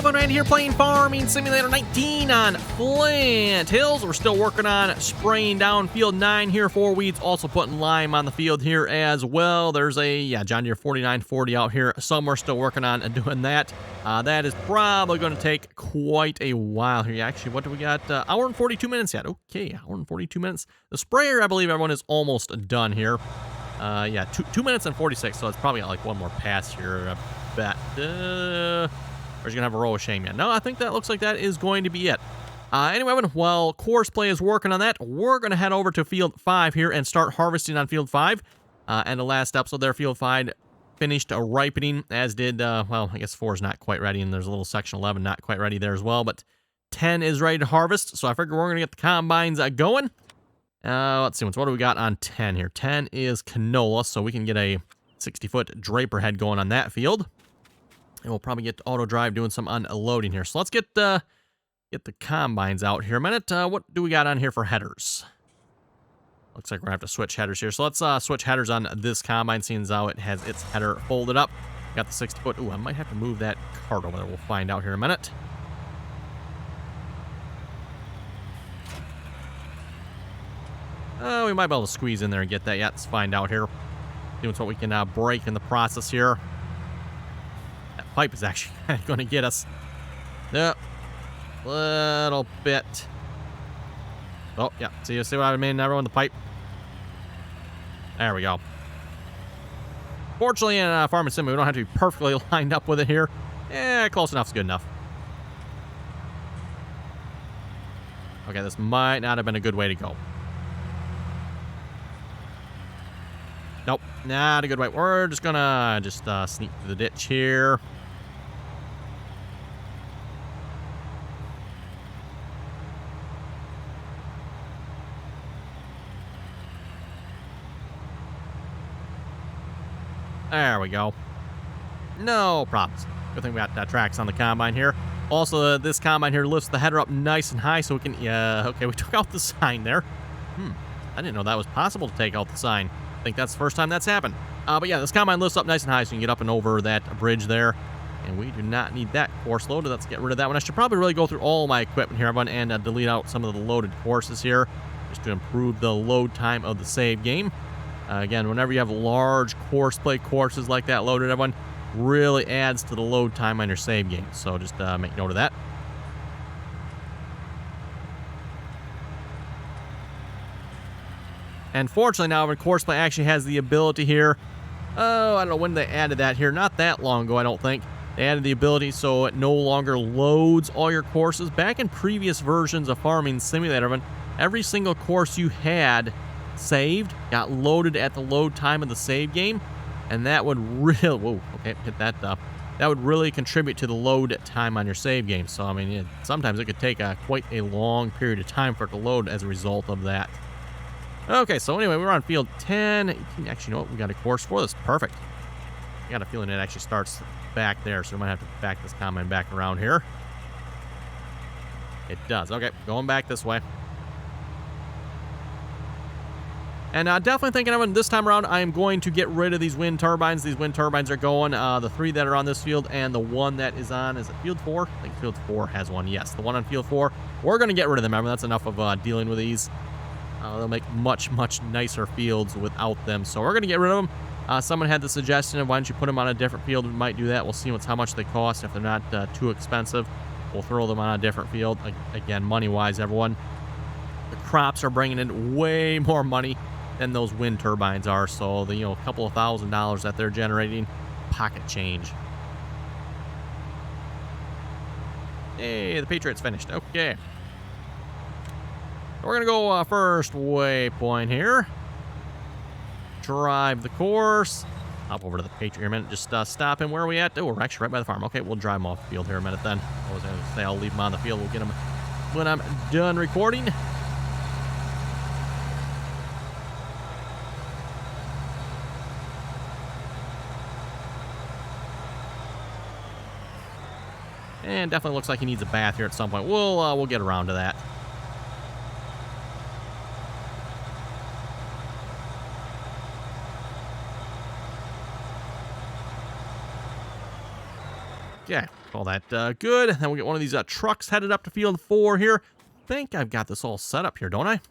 Alvin right here playing Farming Simulator 19 on Flint Hills. We're still working on spraying down field 9 here for weeds. Also putting lime on the field here as well. There's a, John Deere 4940 out here somewhere, still working on doing that. That is probably going to take quite a while here. Actually, what do we got? Hour and 42 minutes yet. Okay, hour and 42 minutes. The sprayer, I believe everyone is almost done here. 2 minutes and 46, so it's probably got like one more pass here, I bet. Or is he going to have a row of shame yet? No, I think that looks like that is going to be it. Anyway, while Course Play is working on that, we're going to head over to Field 5 here and start harvesting on Field 5. And the last episode there, Field 5 finished ripening, as did, well, I guess 4 is not quite ready, and there's a little Section 11 not quite ready there as well, but 10 is ready to harvest, so I figure we're going to get the combines going. Let's see, what do we got on 10 here? 10 is canola, so we can get a 60-foot draper head going on that field. And we'll probably get auto drive doing some unloading here. So let's get the combines out here a minute. What do we got on here for headers? Looks like we're going to have to switch headers here. So let's switch headers on this combine, seeing as how it has its header folded up. Got the 60-foot. Ooh, I might have to move that cart over there. We'll find out here in a minute. We might be able to squeeze in there and get that. Yeah, let's find out here. See what we can break in the process here. That pipe is actually going to get us. Yep. Little bit. Oh, yeah. See what I mean, everyone? The pipe. There we go. Fortunately, in Farming Sim, we don't have to be perfectly lined up with it here. Close enough is good enough. Okay, this might not have been a good way to go. Nope, not a good way. We're just gonna sneak through the ditch here. There we go. No problems. Good thing we got tracks on the combine here. Also, this combine here lifts the header up nice and high so we can... okay, we took out the sign there. I didn't know that was possible to take out the sign. I think that's the first time that's happened. But yeah, this combine lifts up nice and high so you can get up and over that bridge there. And we do not need that course loaded. Let's get rid of that one. I should probably really go through all my equipment here, everyone, and delete out some of the loaded courses here, just to improve the load time of the save game. Again, whenever you have large course play courses like that loaded, everyone, really adds to the load time on your save game. So just make note of that. And fortunately now, Course Play actually has the ability here. Oh, I don't know when they added that here. Not that long ago, I don't think. They added the ability so it no longer loads all your courses. Back in previous versions of Farming Simulator, every single course you had saved got loaded at the load time of the save game. And that would really... Whoa, okay, hit that up. That would really contribute to the load time on your save game. So, I mean, sometimes it could take quite a long period of time for it to load as a result of that. Okay, so anyway, we're on field 10. Actually, you know what? We got a course for this. Perfect. I got a feeling it actually starts back there, so we might have to back this combine back around here. It does. Okay, going back this way. And definitely thinking of this time around, I am going to get rid of these wind turbines. These wind turbines are going, the 3 that are on this field and the one that is on, is it field 4? I think field 4 has one. Yes, the one on field 4. We're going to get rid of them. I mean, that's enough of dealing with these. They'll make much, much nicer fields without them. So we're going to get rid of them. Someone had the suggestion of why don't you put them on a different field. We might do that. We'll see how much they cost. If they're not too expensive, we'll throw them on a different field. Again, money-wise, everyone. The crops are bringing in way more money than those wind turbines are. So, a couple of $1,000s that they're generating, pocket change. Hey, the Patriots finished. Okay. We're going to go first waypoint here. Drive the course. Hop over to the Patriot here a minute. Just stop him. Where are we at? Oh, we're actually right by the farm. Okay, we'll drive him off the field here a minute then. I was going to say I'll leave him on the field. We'll get him when I'm done recording. And definitely looks like he needs a bath here at some point. We'll get around to that. Okay. Call that good. Then we'll get one of these trucks headed up to field 4 here. I think I've got this all set up here, don't I?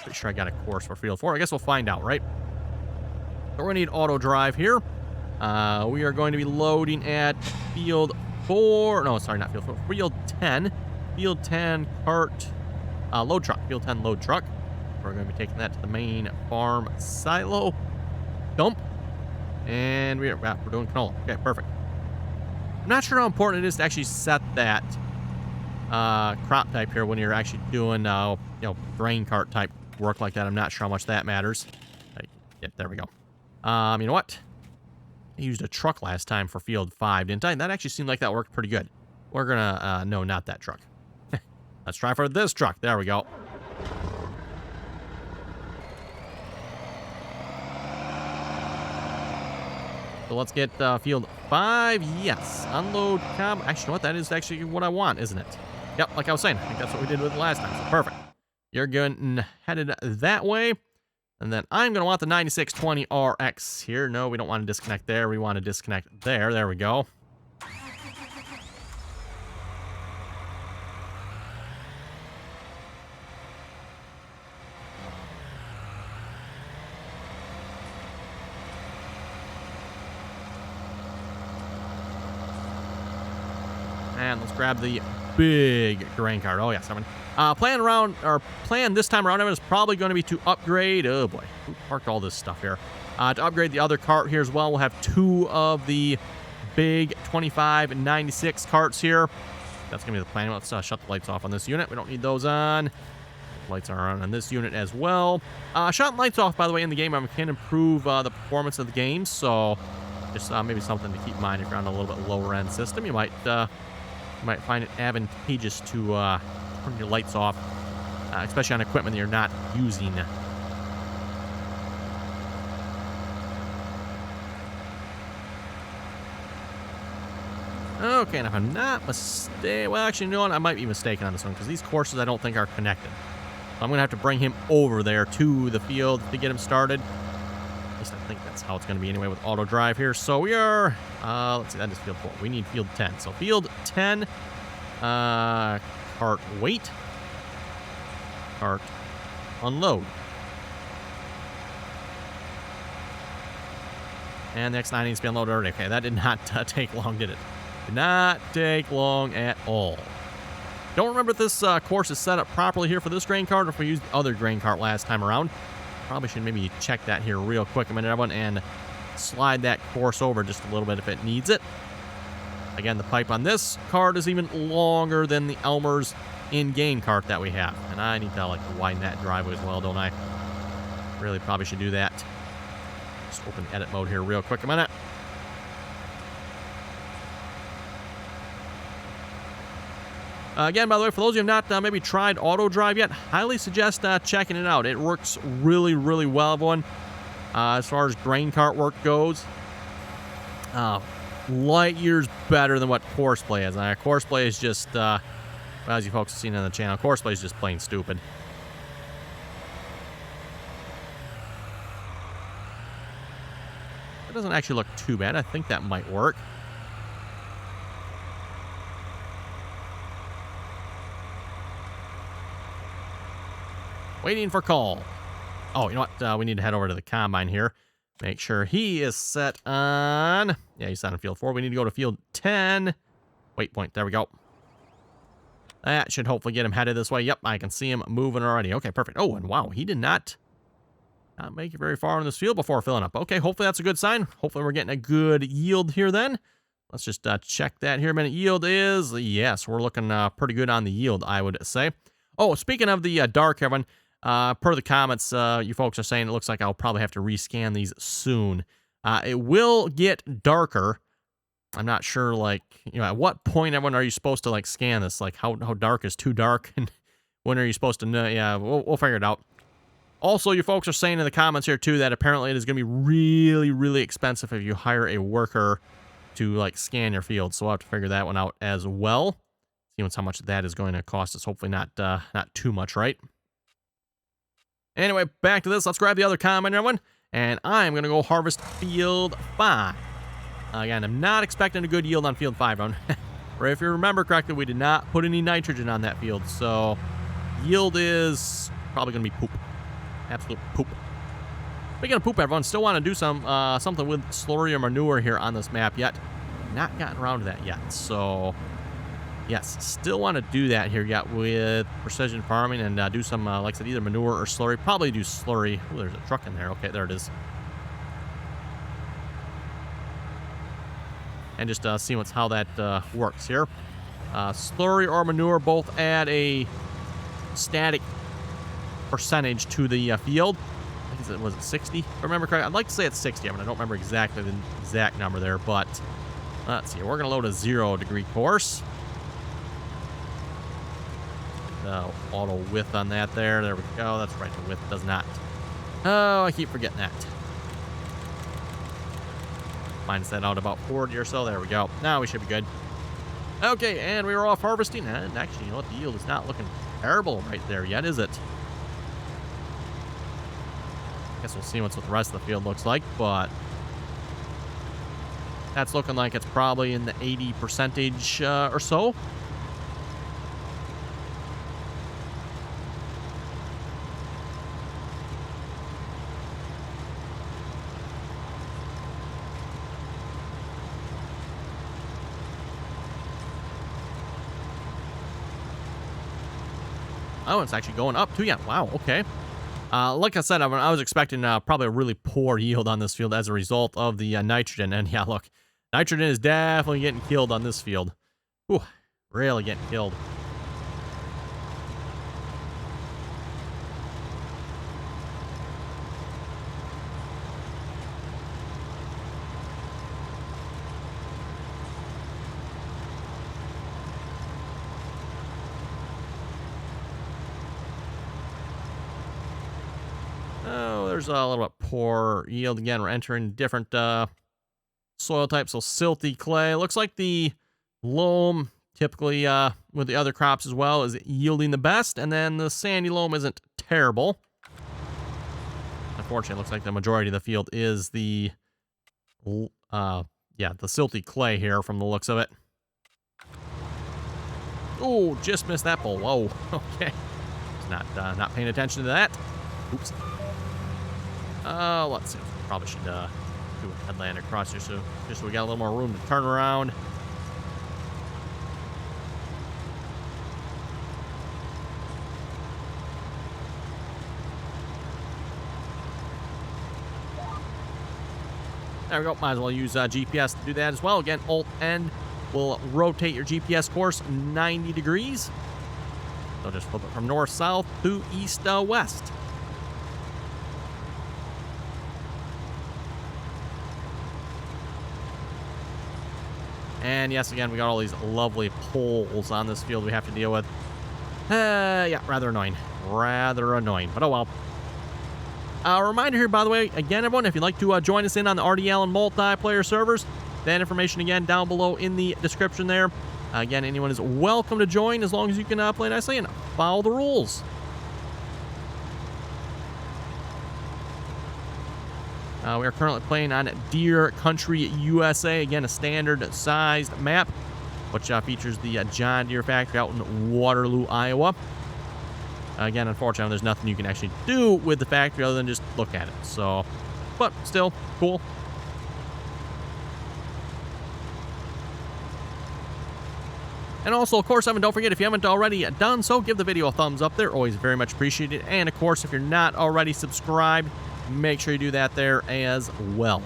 Pretty sure I got a course for field 4. I guess we'll find out, right? So we're going to need auto drive here. We are going to be loading at field 4. No, sorry, not field 4. Field 10. Field 10 cart load truck. Field 10 load truck. We're going to be taking that to the main farm silo. Dump. And we're doing canola. Okay, perfect. I'm not sure how important it is to actually set that crop type here when you're actually doing, grain cart type work like that. I'm not sure how much that matters. Yeah, there we go. You know what? I used a truck last time for field 5, didn't I? That actually seemed like that worked pretty good. We're gonna, no, not that truck. Let's try for this truck. There we go. So let's get field 5. Yes. Unload cab. Actually, you know what? That is actually what I want, isn't it? Yep, like I was saying. I think that's what we did with it last time. So perfect. You're going headed that way. And then I'm going to want the 9620 RX here. No, we don't want to disconnect there. We want to disconnect there. There we go. And let's grab the big grain cart. Oh, yes. Plan this time around is probably going to be to upgrade. Oh, boy. Who parked all this stuff here? To upgrade the other cart here as well. We'll have 2 of the big 25 and 96 carts here. That's going to be the plan. Let's shut the lights off on this unit. We don't need those on. Lights are on this unit as well. Shutting lights off, by the way, in the game can improve the performance of the game. So just maybe something to keep in mind if you're on a little bit lower end system. You might find it advantageous to turn your lights off, especially on equipment that you're not using. Okay, and if I'm not mistaken, well, actually, you know what? I might be mistaken on this one because these courses I don't think are connected. So I'm going to have to bring him over there to the field to get him started. At least I think that's how it's going to be anyway with auto drive here. So we are, let's see, that is field 4. We need field 10. So field 10, cart wait, cart unload. And the X9 needs to be unloaded already. Okay, that did not take long, did it? Did not take long at all. Don't remember if this course is set up properly here for this grain cart or if we used the other grain cart last time around. Probably should maybe check that here real quick a minute, everyone, and slide that course over just a little bit if it needs it. Again, the pipe on this cart is even longer than the Elmer's in-game cart that we have. And I need to, widen that driveway as well, don't I? Really probably should do that. Just open edit mode here real quick a minute. Again, by the way, for those of you who have not maybe tried auto drive yet, highly suggest checking it out. It works really, really well, everyone. As far as grain cart work goes, light years better than what Courseplay is. Courseplay is just, well, as you folks have seen on the channel, Courseplay is just plain stupid. It doesn't actually look too bad. I think that might work. Waiting for call. Oh, you know what? We need to head over to the combine here. Make sure he is set on... Yeah, he's set on field 4. We need to go to field 10. Waypoint. There we go. That should hopefully get him headed this way. Yep, I can see him moving already. Okay, perfect. Oh, and wow, he did not make it very far in this field before filling up. Okay, hopefully that's a good sign. Hopefully we're getting a good yield here then. Let's just check that here a minute. Yield is... Yes, we're looking pretty good on the yield, I would say. Oh, speaking of the dark, everyone... per the comments, you folks are saying it looks like I'll probably have to rescan these soon. It will get darker. I'm not sure, at what point, everyone, are you supposed to, scan this? How dark is too dark? And when are you supposed to know? Yeah, we'll figure it out. Also, you folks are saying in the comments here, too, that apparently it is going to be really, really expensive if you hire a worker to, scan your field. So we'll have to figure that one out as well. See how much that is going to cost us. Hopefully not too much, right? Anyway, back to this. Let's grab the other combine, everyone. And I'm going to go harvest field 5. Again, I'm not expecting a good yield on field 5, everyone. Or if you remember correctly, we did not put any nitrogen on that field, so yield is probably going to be poop. Absolute poop. Speaking of poop, everyone, still want to do something with slurry or manure here on this map yet. Not gotten around to that yet, so yes, still want to do that here yet with precision farming and do some, like I said, either manure or slurry. Probably do slurry. Oh, there's a truck in there. Okay, there it is. And just see how that works here. Slurry or manure both add a static percentage to the field. I think was it 60? If I remember correctly. I'd like to say it's 60. I mean, I don't remember exactly the exact number there, but let's see. We're going to load a 0-degree course. The auto width on that there. There we go. That's right. The width does not. Oh, I keep forgetting that. Minus that out about 40 or so. There we go. Now we should be good. Okay, and we were off harvesting. And actually, you know what? The yield is not looking terrible right there yet, is it? Guess we'll see what the rest of the field looks like, but that's looking like it's probably in the 80% or so. Oh, it's actually going up too. Yeah. Wow. Okay. Like I said, I was expecting probably a really poor yield on this field as a result of the nitrogen. And yeah, look, nitrogen is definitely getting killed on this field. Whew, really getting killed. There's a little bit poor yield again. We're entering different soil types. So silty clay. Looks like the loam, typically with the other crops as well, is yielding the best. And then the sandy loam isn't terrible. Unfortunately, it looks like the majority of the field is the silty clay here from the looks of it. Oh, just missed that pole. Whoa. Okay. Not paying attention to that. Oops. Let's see. Probably should do a headland across here, so just so we got a little more room to turn around. There we go. Might as well use GPS to do that as well. Again, Alt-N will rotate your GPS course 90 degrees. So just flip it from north-south to east-west. And yes, again, we got all these lovely poles on this field we have to deal with. Yeah, rather annoying. Rather annoying, but oh well. A reminder here, by the way, again, everyone, if you'd like to join us in on the RDAllen multiplayer servers, that information, again, down below in the description there. Again, anyone is welcome to join as long as you can play nicely and follow the rules. We are currently playing on Deer Country, USA. Again, a standard-sized map, which features the John Deere factory out in Waterloo, Iowa. Again, unfortunately, there's nothing you can actually do with the factory other than just look at it. So, but still, cool. And also, of course, don't forget, if you haven't already done so, give the video a thumbs up there. Always very much appreciated. And, of course, if you're not already subscribed, make sure you do that there as well.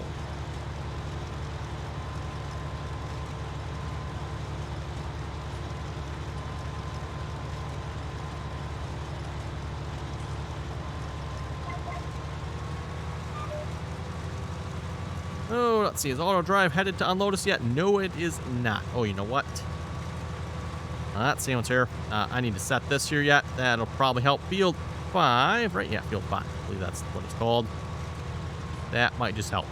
Oh, let's see. Is auto drive headed to unload us yet? No, it is not. Oh, you know what? Let's see what's here. I need to set this here yet. That'll probably help. Field 5, right? Yeah, field 5. I believe that's what it's called. That might just help.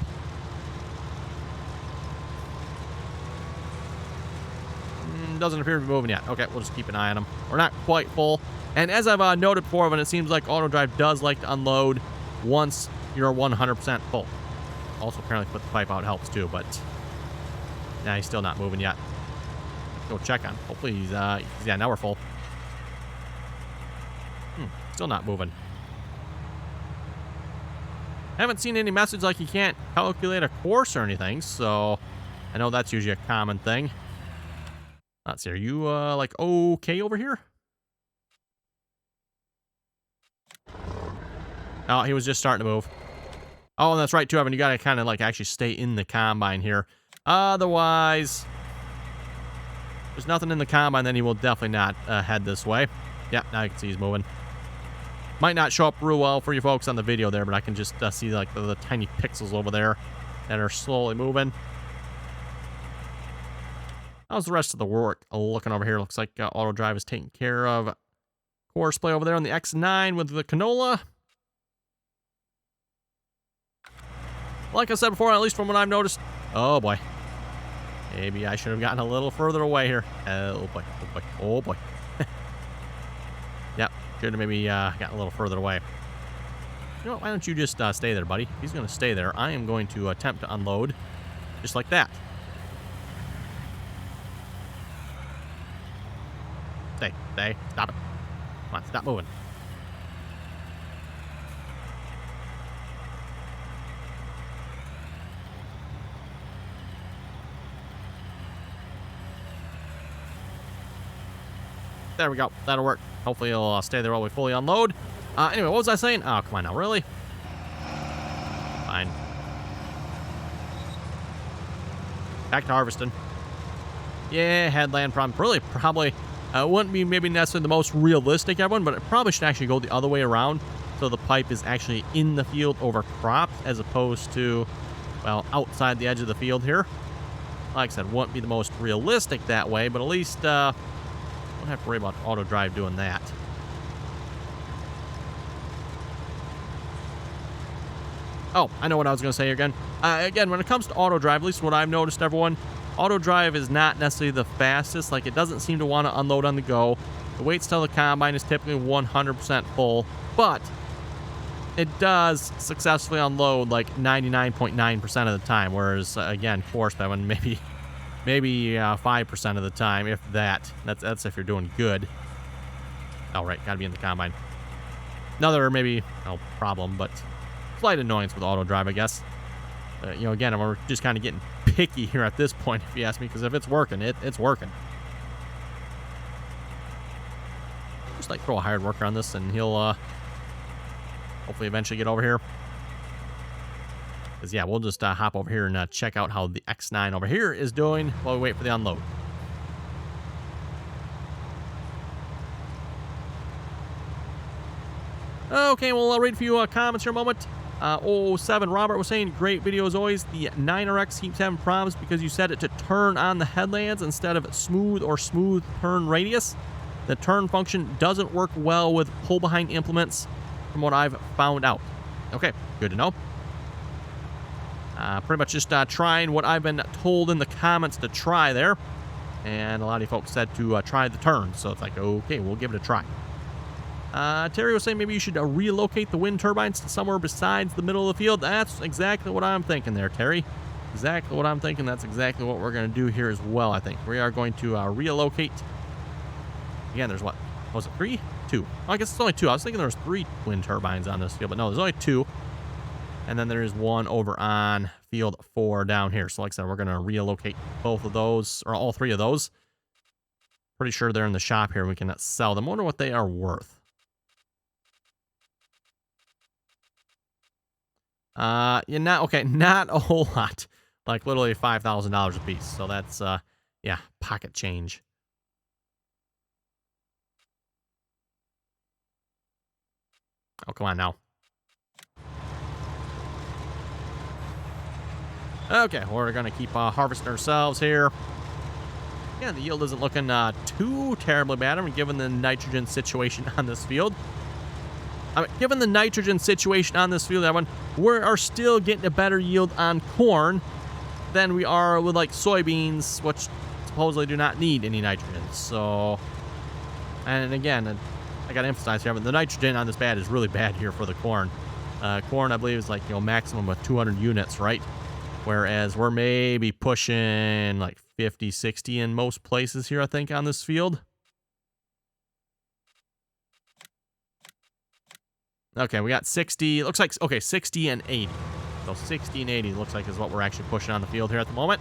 Doesn't appear to be moving yet. Okay, we'll just keep an eye on them. We're not quite full. And as I've noted before, when it seems like auto drive does like to unload once you're 100% full. Also, apparently put the pipe out helps too, but nah, he's still not moving yet. go check on. Hopefully he's, yeah, now we're full. Still not moving. Haven't seen any message like you can't calculate a course or anything, so I know that's usually a common thing. Let's see, are you, like, okay over here? Oh, he was just starting to move. Oh, and that's right, too, Evan. You gotta kind of, like, actually stay in the combine here. Otherwise, there's nothing in the combine, then he will definitely not head this way. Yeah, now you can see he's moving. Might not show up real well for you folks on the video there, but I can just see, like, the tiny pixels over there that are slowly moving. How's the rest of the work looking over here? Looks like auto drive is taking care of course play over there on the X9 with the canola. Like I said before, at least from what I've noticed. Oh boy. Maybe I should have gotten a little further away here. Oh boy. Oh boy. Oh boy. Yep. Should have maybe gotten a little further away. You know what? Why don't you just stay there, buddy? He's going to stay there. I am going to attempt to unload just like that. Stay. Stop it. Come on, stop moving. There we go. That'll work. Hopefully he'll stay there while we fully unload. Anyway, what was I saying? Oh, come on now. Really? Fine. Back to harvesting. Yeah, headland problem. Really, probably wouldn't be maybe necessarily the most realistic, everyone, but it probably should actually go the other way around. So the pipe is actually in the field over crops as opposed to, well, outside the edge of the field here. Like I said, wouldn't be the most realistic that way, but at least don't have to worry about auto drive doing that. Oh, I know what I was going to say again. Again, when it comes to auto drive, at least what I've noticed, everyone, auto drive is not necessarily the fastest. Like, it doesn't seem to want to unload on the go. It waits till the combine is typically 100% full, but it does successfully unload like 99.9% of the time. Whereas, again, force that one maybe 5% of the time, if that. That's if you're doing good. Oh, right, gotta be in the combine. Another maybe problem, but slight annoyance with auto drive, I guess. You know, again, we're just kind of getting picky here at this point, if you ask me, because if it's working, it's working. Just like throw a hired worker on this, and he'll hopefully eventually get over here. Because yeah, we'll just hop over here and check out how the X9 over here is doing while we wait for the unload. Okay, well, I'll read a few comments here in a moment. 07 Robert was saying, great video as always. The 9RX keeps having problems because you set it to turn on the headlands instead of smooth or smooth turn radius. The turn function doesn't work well with pull behind implements from what I've found out. Okay, good to know. Pretty much just trying what I've been told in the comments to try there. And a lot of you folks said to try the turn. So it's like, okay, we'll give it a try. Terry was saying maybe you should relocate the wind turbines to somewhere besides the middle of the field. That's exactly what I'm thinking there, Terry. Exactly what I'm thinking. That's exactly what we're going to do here as well, I think. We are going to relocate. Again, there's what? Was it 3? 2. Oh, I guess it's only 2. I was thinking there was 3 wind turbines on this field, but no, there's only 2. And then there's one over on field 4 down here. So like I said, we're going to relocate both of those, or all 3 of those. Pretty sure they're in the shop here. We can sell them. I wonder what they are worth. Not a whole lot. Like literally $5,000 a piece. So that's, yeah, pocket change. Oh, come on now. Okay, we're going to keep harvesting ourselves here. Yeah, the yield isn't looking too terribly bad. I mean, given the nitrogen situation on this field. Given the nitrogen situation on this field, everyone, we are still getting a better yield on corn than we are with, like, soybeans, which supposedly do not need any nitrogen. So, and again, I got to emphasize here, but the nitrogen on this bad is really bad here for the corn. Corn, I believe, is like, maximum of 200 units, right? Whereas we're maybe pushing like 50, 60 in most places here, I think, on this field. Okay, we got 60. Looks like, okay, 60 and 80. So 60 and 80 looks like is what we're actually pushing on the field here at the moment.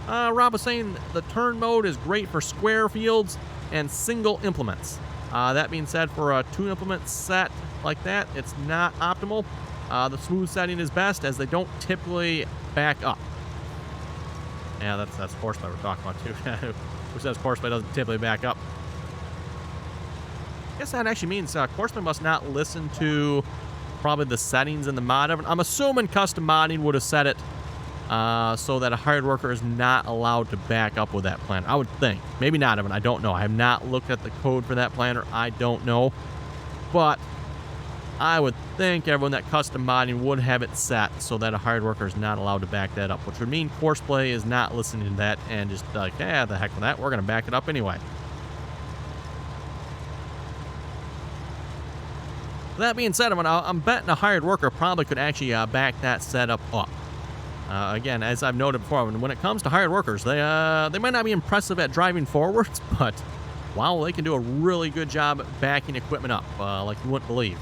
Rob was saying the turn mode is great for square fields and single implements. That being said, for a 2 implement set like that, it's not optimal. The smooth setting is best as they don't typically back up. Yeah, that's horseplay we're talking about too. Who says horseplay doesn't typically back up? I guess that actually means horseplay must not listen to probably the settings in the mod. I'm assuming custom modding would have set it so that a hired worker is not allowed to back up with that planner. I would think. Maybe not, Evan. I don't know. I have not looked at the code for that planner. I don't know. But I would think everyone that custom modding would have it set so that a hired worker is not allowed to back that up, which would mean Courseplay is not listening to that and just like, yeah, the heck with that. We're going to back it up anyway. That being said, I'm betting a hired worker probably could actually back that setup up. Again, as I've noted before, when it comes to hired workers, they might not be impressive at driving forwards, but wow, they can do a really good job backing equipment up, like you wouldn't believe.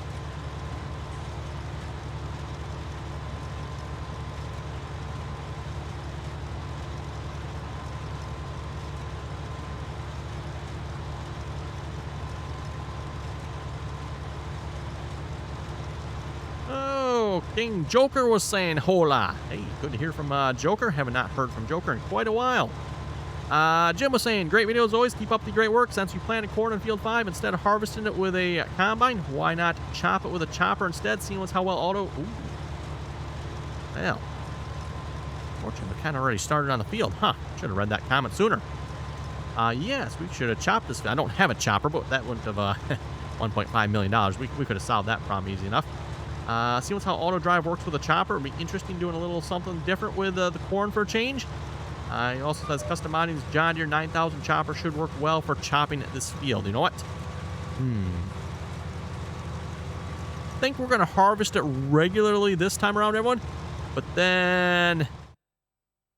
King Joker was saying hola. Hey, good to hear from Joker. Haven't not heard from Joker in quite a while. Jim was saying, great videos always. Keep up the great work. Since you planted corn in field 5 instead of harvesting it with a combine, why not chop it with a chopper instead? Seeing how well auto... Ooh. Well, fortunately, we kind of already started on the field. Huh. Should have read that comment sooner. Yes, we should have chopped this. I don't have a chopper, but that wouldn't have $1.5 million. We could have solved that problem easy enough. Seeing how auto drive works with a chopper. It'd be interesting doing a little something different with the corn for a change. He also says custom modding's John Deere 9000 chopper should work well for chopping this field. You know what? I think we're going to harvest it regularly this time around, everyone. But then,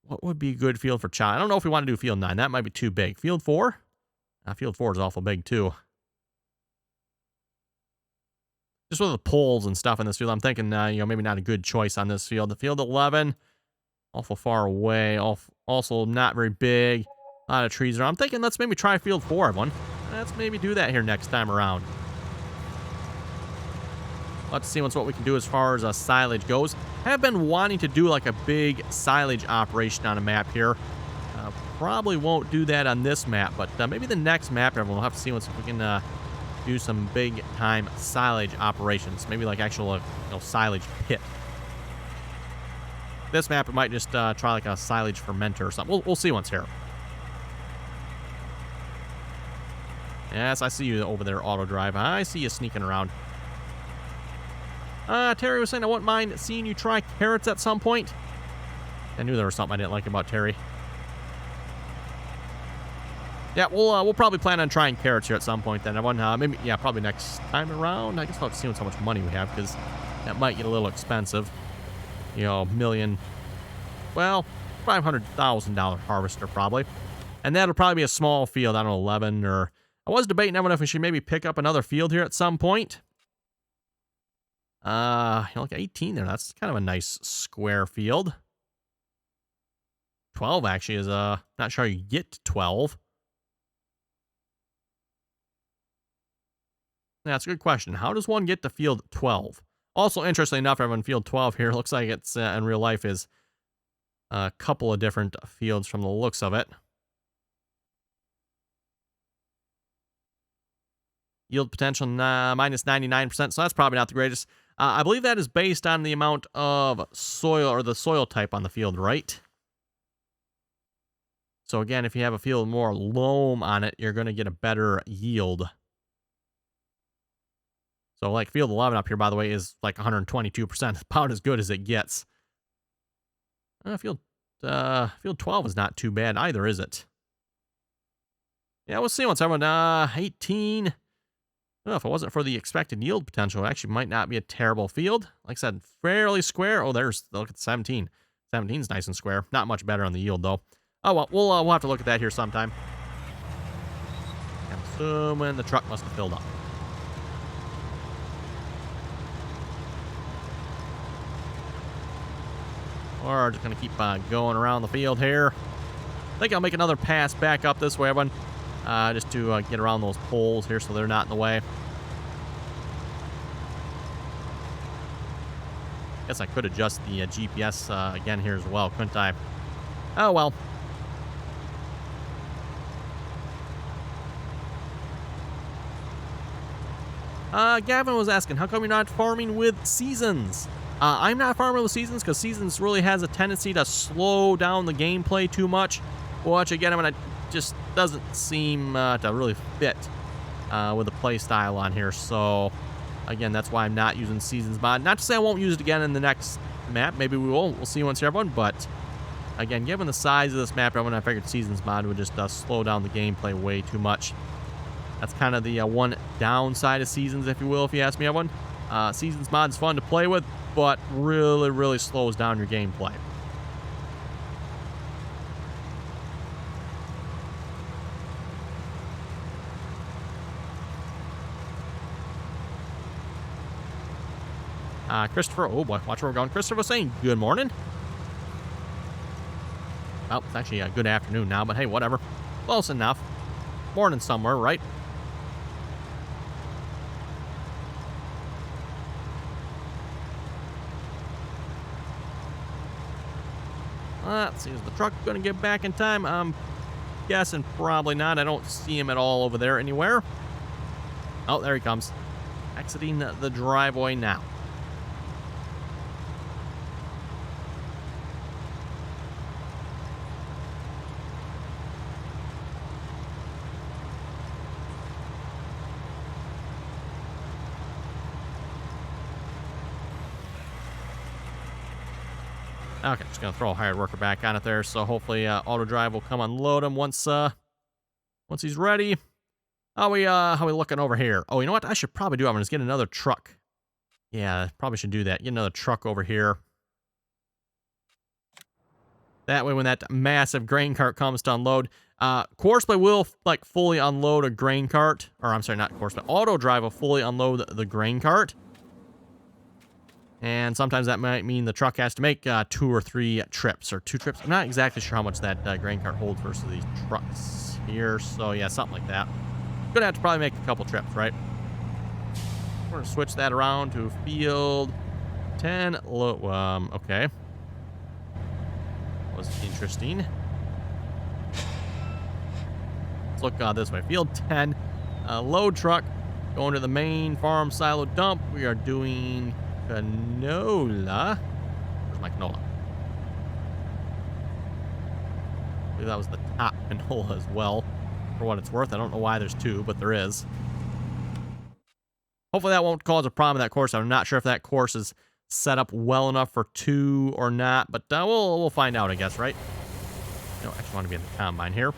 what would be a good field for chop? I don't know if we want to do field 9. That might be too big. Field 4? Field 4 is awful big, too. Just with the poles and stuff in this field, I'm thinking, maybe not a good choice on this field. The field 11, awful far away. Also not very big. A lot of trees around. I'm thinking let's maybe try field 4, everyone. Let's maybe do that here next time around. Let's see what we can do as far as silage goes. I have been wanting to do like a big silage operation on a map here. Probably won't do that on this map, but maybe the next map, everyone, we'll have to see if we can... do some big time silage operations, maybe like actual silage pit. This map it might just try like a silage fermenter or something. We'll see once here. Yes, I see you over there, auto drive. I see you sneaking around. Terry was saying I wouldn't mind seeing you try carrots at some point. I knew there was something I didn't like about Terry. Yeah, we'll probably plan on trying carrots here at some point then. Everyone, maybe, yeah, probably next time around. I guess we'll have to see how much money we have because that might get a little expensive. Well, $500,000 harvester probably. And that'll probably be a small field, I don't know, 11 or... I was debating, everyone, if we should maybe pick up another field here at some point. Like 18 there. That's kind of a nice square field. 12 actually is, not sure you get to 12. That's a good question. How does one get to field 12? Also, interestingly enough, everyone, field 12 here looks like it's in real life is a couple of different fields from the looks of it. Yield potential minus 99%, so that's probably not the greatest. I believe that is based on the amount of soil or the soil type on the field, right? So again, if you have a field with more loam on it, you're going to get a better yield. So like field 11 up here, by the way, is like 122%. About as good as it gets. Field 12 is not too bad either, is it? Yeah, we'll see once everyone. 18. Well, if it wasn't for the expected yield potential, it actually might not be a terrible field. Like I said, fairly square. Oh, look at the 17. 17's nice and square. Not much better on the yield, though. Oh, well, we'll have to look at that here sometime. I'm assuming the truck must have filled up. We're just going to keep going around the field here. I think I'll make another pass back up this way, everyone. Just to get around those poles here so they're not in the way. Guess I could adjust the GPS again here as well, couldn't I? Oh, well. Gavin was asking, how come you're not farming with seasons? I'm not farming with seasons because seasons really has a tendency to slow down the gameplay too much. Which, again, it just doesn't seem to really fit with the play style on here. So, again, that's why I'm not using seasons mod. Not to say I won't use it again in the next map. Maybe we will. We'll see once here, everyone. But, again, given the size of this map, everyone, I figured seasons mod would just slow down the gameplay way too much. That's kind of the one downside of seasons, if you will, if you ask me, everyone. Seasons mod is fun to play with, but really, really slows down your gameplay. Christopher, oh boy, watch where we're going. Christopher was saying good morning. Well, it's actually a good afternoon now, but hey, whatever. Close enough. Morning somewhere, right? Let's see, is the truck going to get back in time? I'm guessing probably not. I don't see him at all over there anywhere. Oh, there he comes. Exiting the driveway now. Okay, just gonna throw a hired worker back on it there, so hopefully auto drive will come unload him once he's ready. How we looking over here? Oh, you know what? I should probably do. I'm gonna just get another truck. Yeah, probably should do that. Get another truck over here. That way, when that massive grain cart comes to unload, Courseplay will like fully unload a grain cart, or I'm sorry, not Courseplay. Auto drive will fully unload the grain cart. And sometimes that might mean the truck has to make 2 or 3 trips, or 2 trips. I'm not exactly sure how much that grain cart holds versus these trucks here. So, yeah, something like that. Gonna have to probably make a couple trips, right? We're gonna switch that around to field 10. Okay. Was interesting. Let's look this way. Field 10. Load truck. Going to the main farm silo dump. We are doing canola. Where's my canola? I believe that was the top canola as well. For what it's worth. I don't know why there's 2, but there is. Hopefully that won't cause a problem in that course. I'm not sure if that course is set up well enough for 2 or not, but we'll find out, I guess, right? No, I actually want to be in the combine here.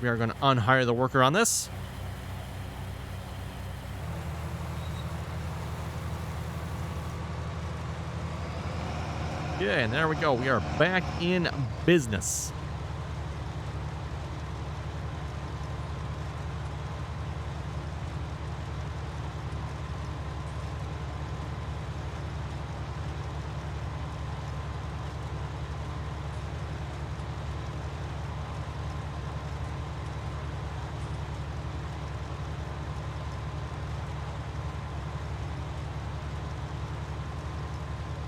We are going to unhire the worker on this. Yeah, and there we go. We are back in business.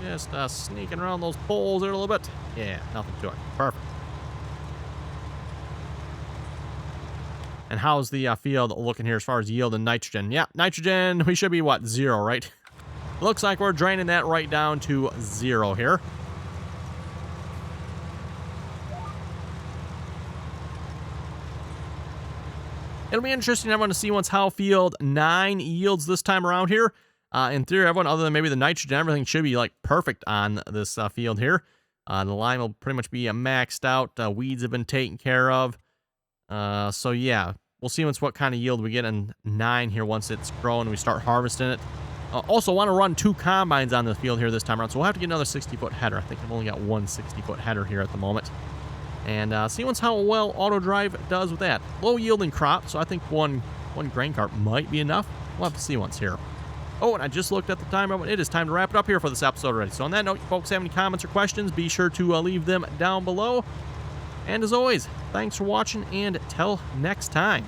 Just sneaking around those poles there a little bit. Yeah, nothing to it. Perfect. And how's the field looking here as far as yield and nitrogen? Yeah, nitrogen, we should be, what, 0, right? Looks like we're draining that right down to 0 here. It'll be interesting, everyone, to see once how field 9 yields this time around here. In theory, everyone, other than maybe the nitrogen, everything should be like perfect on this field here. The line will pretty much be maxed out. Weeds have been taken care of. So yeah, we'll see what kind of yield we get in 9 here once it's grown and we start harvesting it. Also, want to run 2 combines on the field here this time around, so we'll have to get another 60-foot header. I think I've only got one 60-foot header here at the moment. And see how well auto drive does with that. Low yielding crop, so I think one grain cart might be enough. We'll have to see once here. Oh, and I just looked at the time. It is time to wrap it up here for this episode already. So on that note, you folks have any comments or questions, be sure to leave them down below. And as always, thanks for watching, and till next time.